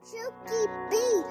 Silky beat.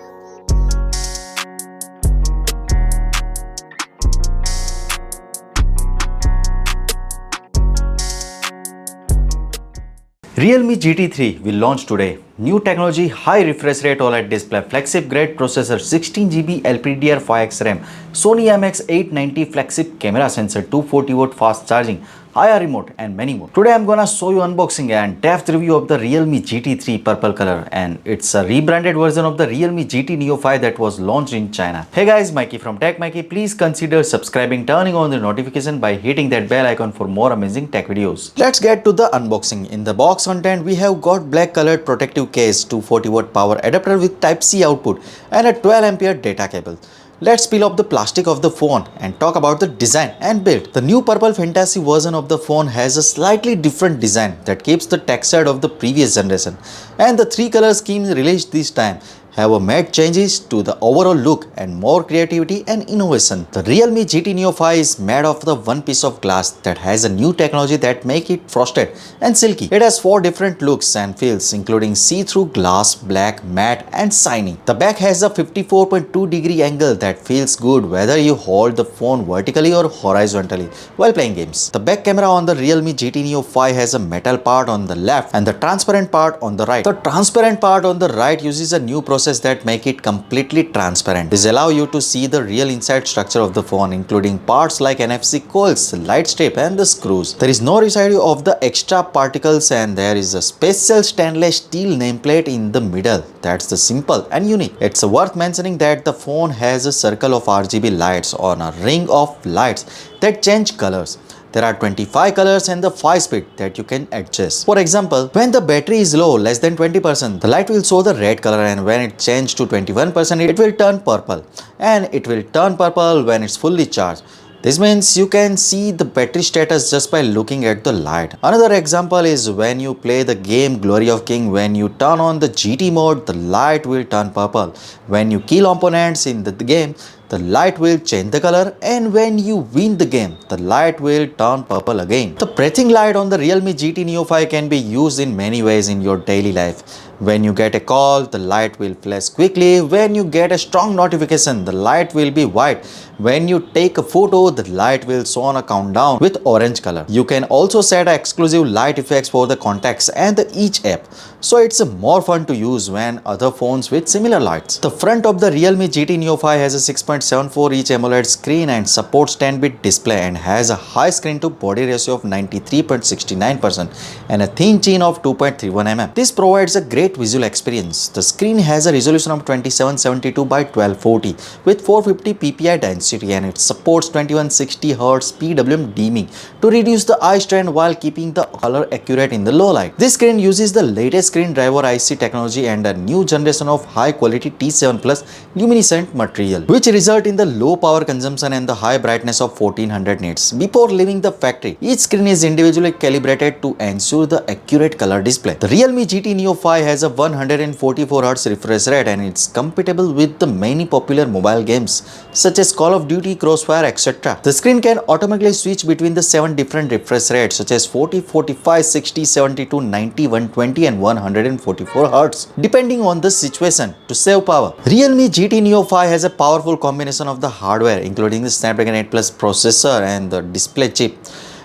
Realme GT3 will launch today. New technology, high refresh rate OLED display, flagship grade processor, 16GB LPDDR5X RAM, Sony IMX890 flagship camera sensor, 240-watt fast charging, IR remote and many more. Today I'm gonna show you unboxing and depth review of the Realme GT3 purple color, and it's a rebranded version of the Realme GT Neo 5 that was launched in China. Hey guys, Maiky from Tech Maiky. Please consider subscribing, turning on the notification by hitting that bell icon for more amazing tech videos. Let's get to the unboxing. In the box content, we have got black colored protective case, 240-watt power adapter with Type-C output and a 12-ampere data cable. Let's peel off the plastic of the phone and talk about the design and build. The new purple fantasy version of the phone has a slightly different design that keeps the texture of the previous generation, and the three color scheme released this time have made changes to the overall look and more creativity and innovation. The Realme GT Neo 5 is made of the one piece of glass that has a new technology that make it frosted and silky. It has 4 different looks and feels, including see-through glass, black, matte and shiny. The back has a 54.2-degree angle that feels good whether you hold the phone vertically or horizontally while playing games. The back camera on the Realme GT Neo 5 has a metal part on the left and the transparent part on the right. The transparent part on the right uses a new process that make it completely transparent. This allows you to see the real inside structure of the phone, including parts like NFC coils, light strip and the screws. There is no residue of the extra particles, and there is a special stainless steel nameplate in the middle. That's the simple and unique. It's worth mentioning that the phone has a circle of RGB lights on a ring of lights that change colors. There are 25 colors and the 5 speed that you can adjust. For example, when the battery is low, less than 20%, the light will show the red color, and when it changes to 21%, it will turn purple. And it will turn purple when it's fully charged. This means you can see the battery status just by looking at the light. Another example is when you play the game Glory of King. When you turn on the GT mode, the light will turn purple. When you kill opponents in the game, the light will change the color, and when you win the game, the light will turn purple again. The breathing light on the Realme GT Neo 5 can be used in many ways in your daily life. When you get a call, the light will flash quickly. When you get a strong notification, the light will be white. When you take a photo, the light will show on a countdown with orange color. You can also set exclusive light effects for the contacts and each app, so it's more fun to use when other phones with similar lights. The front of the Realme GT Neo 5 has a 6.74-inch AMOLED screen and supports 10-bit display, and has a high screen to body ratio of 93.69% and a thin chin of 2.31 mm. This provides a great visual experience. The screen has a resolution of 2772 by 1240 with 450 ppi density, and it supports 2160Hz PWM dimming to reduce the eye strain while keeping the color accurate in the low light. This screen uses the latest screen driver IC technology and a new generation of high quality T7 Plus luminescent material, which result in the low power consumption and the high brightness of 1400 nits. Before leaving the factory, each screen is individually calibrated to ensure the accurate color display. The Realme GT Neo 5 has a 144Hz refresh rate, and it's compatible with the many popular mobile games such as Call of Duty, Crossfire, etc. The screen can automatically switch between the 7 different refresh rates such as 40, 45, 60, 72, 90, 120 and 144Hz depending on the situation to save power. Realme GT Neo 5 has a powerful combination of the hardware, including the Snapdragon 8 Plus processor and the display chip,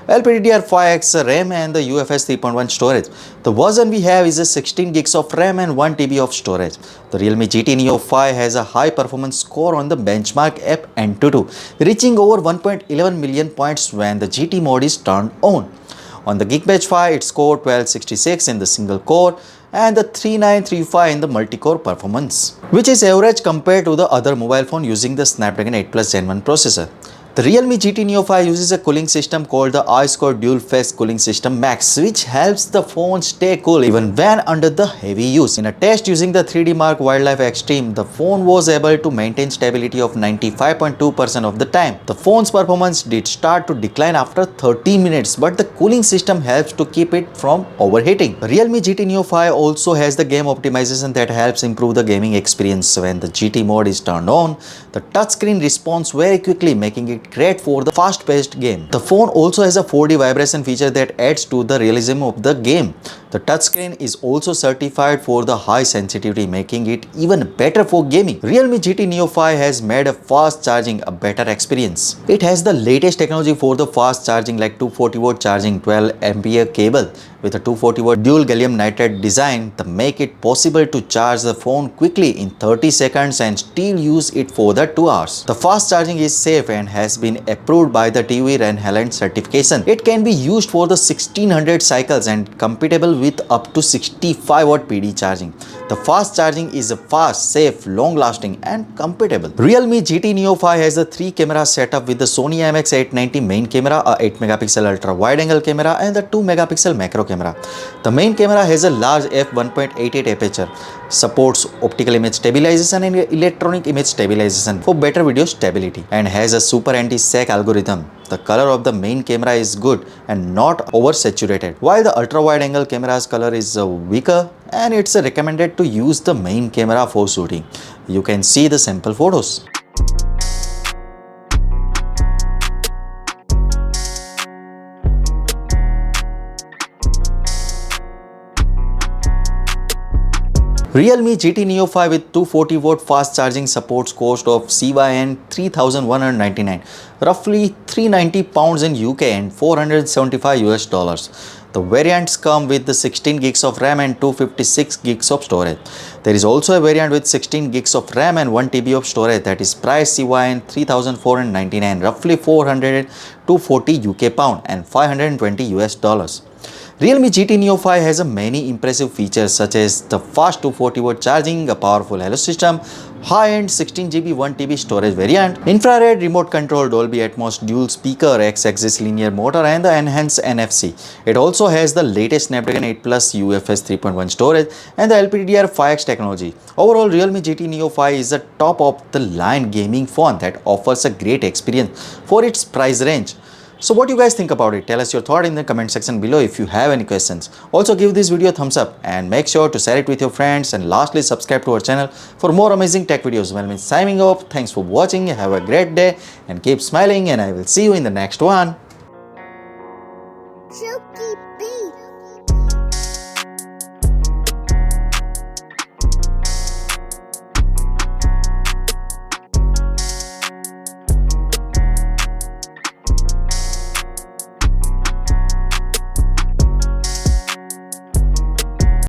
LPDDR5X RAM and the UFS 3.1 storage. The version we have is a 16 gigs of RAM and 1 TB of storage. The Realme GT Neo 5 has a high performance score on the benchmark app Antutu, reaching over 1.11 million points when the GT mode is turned on. On the Geekbench 5, it scored 1266 in the single core and the 3935 in the multi-core performance, which is average compared to the other mobile phone using the Snapdragon 8 Plus Gen 1 processor. The Realme GT Neo 5 uses a cooling system called the iScore Dual Phase Cooling System Max, which helps the phone stay cool even when under the heavy use. In a test using the 3D Mark Wildlife Extreme, the phone was able to maintain stability of 95.2% of the time. The phone's performance did start to decline after 30 minutes, but the cooling system helps to keep it from overheating. The Realme GT Neo 5 also has the game optimization that helps improve the gaming experience. When the GT mode is turned on, the touchscreen responds very quickly, making it great for the fast-paced game. The phone also has a 4D vibration feature that adds to the realism of the game. The touchscreen is also certified for the high sensitivity, making it even better for gaming. Realme GT Neo 5 has made a fast charging a better experience. It has the latest technology for the fast charging like 240-watt charging, 12 ampere cable with a 240-watt dual gallium nitride design that make it possible to charge the phone quickly in 30 seconds and still use it for the 2 hours. The fast charging is safe and has been approved by the TÜV Rheinland certification. It can be used for the 1600 cycles and compatible with up to 65-watt PD charging. The fast charging is fast, safe, long-lasting and compatible. Realme GT Neo 5 has a 3-camera setup with the Sony IMX890 main camera, a 8-megapixel ultra-wide-angle camera and the 2-megapixel macro camera. The main camera has a large f1.88 aperture, supports optical image stabilization and electronic image stabilization for better video stability, and has a super anti-sag algorithm. The color of the main camera is good and not oversaturated, while the ultra-wide-angle camera's color is weaker, and it's recommended to use the main camera for shooting. You can see the sample photos. Realme GT Neo 5 with 240-watt fast charging supports cost of CYN 3,199, roughly 390 pounds in UK and 475 US dollars. The variants come with the 16 gigs of RAM and 256 gigs of storage. There is also a variant with 16 gigs of RAM and 1 TB of storage that is priced CYN 3,499, roughly 400 to 40 UK pound and 520 US dollars. Realme GT Neo 5 has many impressive features such as the fast 240-watt charging, a powerful Hello system, high-end 16GB 1TB storage variant, infrared remote control, Dolby Atmos dual speaker, X-axis linear motor and the enhanced NFC. It also has the latest Snapdragon 8 Plus UFS 3.1 storage and the LPDDR5X technology. Overall, Realme GT Neo 5 is a top-of-the-line gaming phone that offers a great experience for its price range. So what do you guys think about it? Tell us your thought in the comment section below if you have any questions. Also give this video a thumbs up and make sure to share it with your friends, and lastly subscribe to our channel for more amazing tech videos. Well, me signing off. Thanks for watching. Have a great day and keep smiling, and I will see you in the next one.